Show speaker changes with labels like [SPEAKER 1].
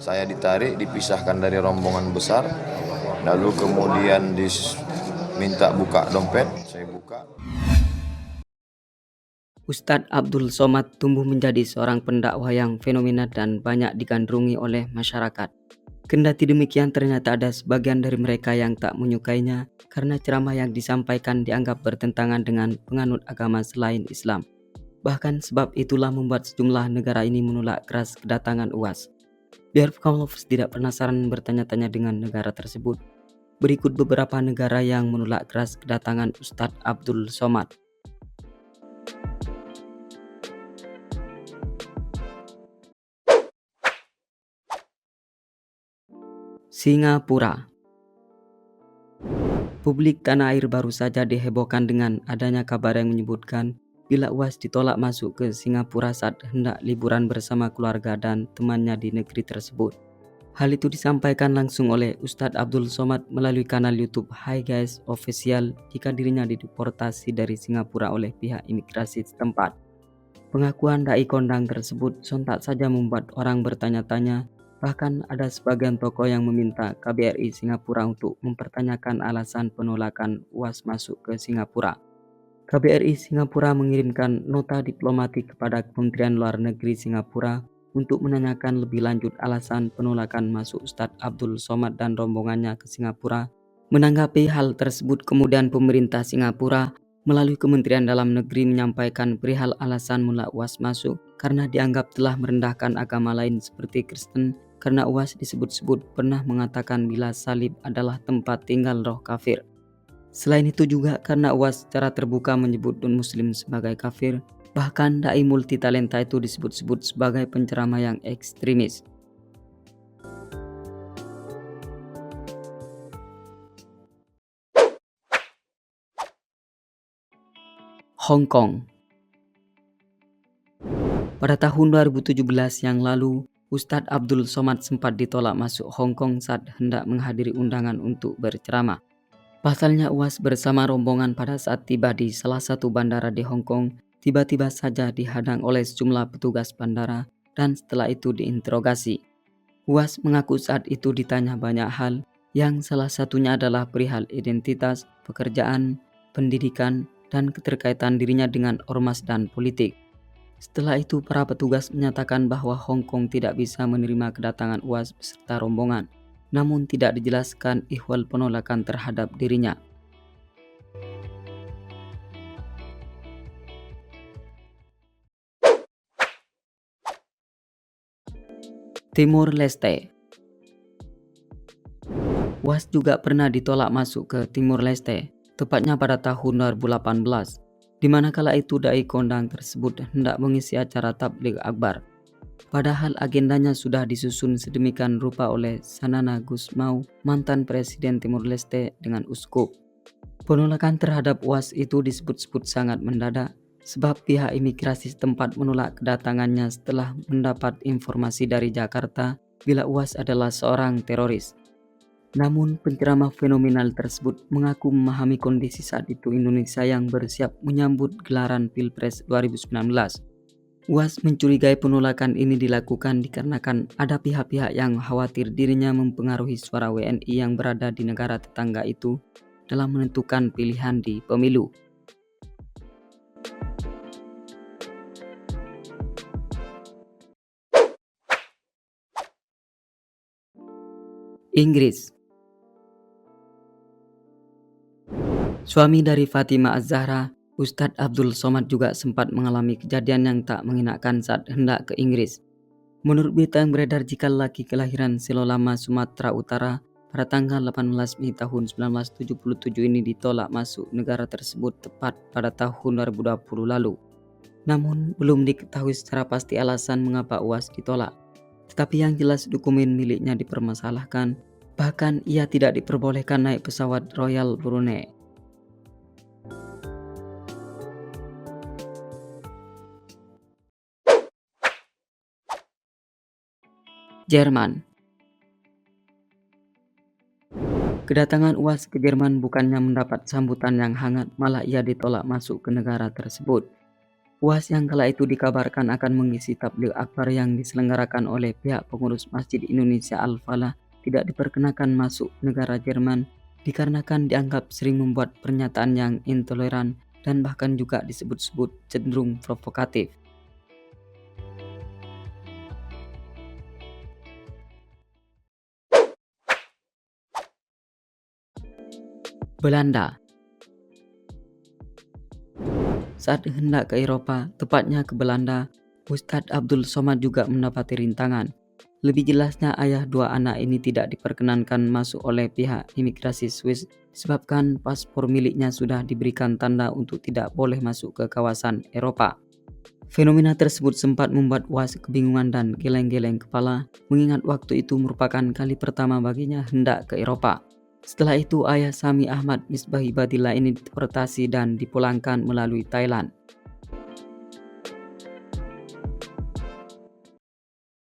[SPEAKER 1] Saya ditarik, dipisahkan dari rombongan besar, lalu kemudian diminta buka dompet, saya buka.
[SPEAKER 2] Ustadz Abdul Somad tumbuh menjadi seorang pendakwah yang fenomenal dan banyak digandrungi oleh masyarakat. Kendati demikian, ternyata ada sebagian dari mereka yang tak menyukainya karena ceramah yang disampaikan dianggap bertentangan dengan penganut agama selain Islam. Bahkan sebab itulah membuat sejumlah negara ini menolak keras kedatangan UAS. Biar kaum lovers tidak penasaran bertanya-tanya dengan negara tersebut, berikut beberapa negara yang menolak keras kedatangan Ustadz Abdul Somad. Singapura. Publik tanah air baru saja dihebohkan dengan adanya kabar yang menyebutkan bila UAS ditolak masuk ke Singapura saat hendak liburan bersama keluarga dan temannya di negeri tersebut. Hal itu disampaikan langsung oleh Ustadz Abdul Somad melalui kanal YouTube Hi Guys Official jika dirinya dideportasi dari Singapura oleh pihak imigrasi setempat. Pengakuan dai kondang tersebut sontak saja membuat orang bertanya-tanya. Bahkan ada sebagian tokoh yang meminta KBRI Singapura untuk mempertanyakan alasan penolakan UAS masuk ke Singapura. KBRI Singapura mengirimkan nota diplomatik kepada Kementerian Luar Negeri Singapura untuk menanyakan lebih lanjut alasan penolakan masuk Ustadz Abdul Somad dan rombongannya ke Singapura. Menanggapi hal tersebut, kemudian pemerintah Singapura melalui Kementerian Dalam Negeri menyampaikan perihal alasan menolak UAS masuk karena dianggap telah merendahkan agama lain seperti Kristen, karena UAS disebut-sebut pernah mengatakan bila salib adalah tempat tinggal roh kafir. Selain itu juga karena UAS secara terbuka menyebut non-muslim sebagai kafir, bahkan dai multitalenta itu disebut-sebut sebagai penceramah yang ekstremis. Hong Kong. Pada tahun 2017 yang lalu, Ustadz Abdul Somad sempat ditolak masuk Hong Kong saat hendak menghadiri undangan untuk berceramah. Pasalnya UAS bersama rombongan pada saat tiba di salah satu bandara di Hong Kong, tiba-tiba saja dihadang oleh sejumlah petugas bandara dan setelah itu diinterogasi. UAS mengaku saat itu ditanya banyak hal, yang salah satunya adalah perihal identitas, pekerjaan, pendidikan, dan keterkaitan dirinya dengan ormas dan politik. Setelah itu para petugas menyatakan bahwa Hong Kong tidak bisa menerima kedatangan UAS beserta rombongan, namun tidak dijelaskan ihwal penolakan terhadap dirinya. Timur Leste. UAS juga pernah ditolak masuk ke Timur Leste, tepatnya pada tahun 2018, di mana kala itu dai kondang tersebut hendak mengisi acara tabligh akbar. Padahal agendanya sudah disusun sedemikian rupa oleh Sanana Gusmao, mantan Presiden Timur Leste, dengan uskup. Penolakan terhadap UAS itu disebut-sebut sangat mendadak, sebab pihak imigrasi setempat menolak kedatangannya setelah mendapat informasi dari Jakarta bila UAS adalah seorang teroris. Namun penceramah fenomenal tersebut mengaku memahami kondisi saat itu Indonesia yang bersiap menyambut gelaran Pilpres 2019. UAS mencurigai penolakan ini dilakukan dikarenakan ada pihak-pihak yang khawatir dirinya mempengaruhi suara WNI yang berada di negara tetangga itu dalam menentukan pilihan di pemilu. Inggris. Suami dari Fatimah Az-Zahra, Ustadz Abdul Somad juga sempat mengalami kejadian yang tak mengenakan saat hendak ke Inggris. Menurut berita yang beredar, jika lelaki kelahiran Selolama, Sumatera Utara pada tanggal 18 Mei tahun 1977 ini ditolak masuk negara tersebut tepat pada tahun 2020 lalu. Namun belum diketahui secara pasti alasan mengapa UAS ditolak. Tetapi yang jelas dokumen miliknya dipermasalahkan, bahkan ia tidak diperbolehkan naik pesawat Royal Brunei. Jerman. Kedatangan UAS ke Jerman bukannya mendapat sambutan yang hangat, malah ia ditolak masuk ke negara tersebut. UAS yang kala itu dikabarkan akan mengisi tabligh akbar yang diselenggarakan oleh pihak pengurus Masjid Indonesia Al-Falah tidak diperkenakan masuk negara Jerman dikarenakan dianggap sering membuat pernyataan yang intoleran dan bahkan juga disebut-sebut cenderung provokatif. Belanda. Saat hendak ke Eropa, tepatnya ke Belanda, Ustadz Abdul Somad juga mendapati rintangan. Lebih jelasnya, ayah dua anak ini tidak diperkenankan masuk oleh pihak imigrasi Swiss disebabkan paspor miliknya sudah diberikan tanda untuk tidak boleh masuk ke kawasan Eropa. Fenomena tersebut sempat membuat UAS kebingungan dan geleng-geleng kepala, mengingat waktu itu merupakan kali pertama baginya hendak ke Eropa. Setelah itu, ayah Sami Ahmad Misbahi Badillah ini deportasi dan dipulangkan melalui Thailand.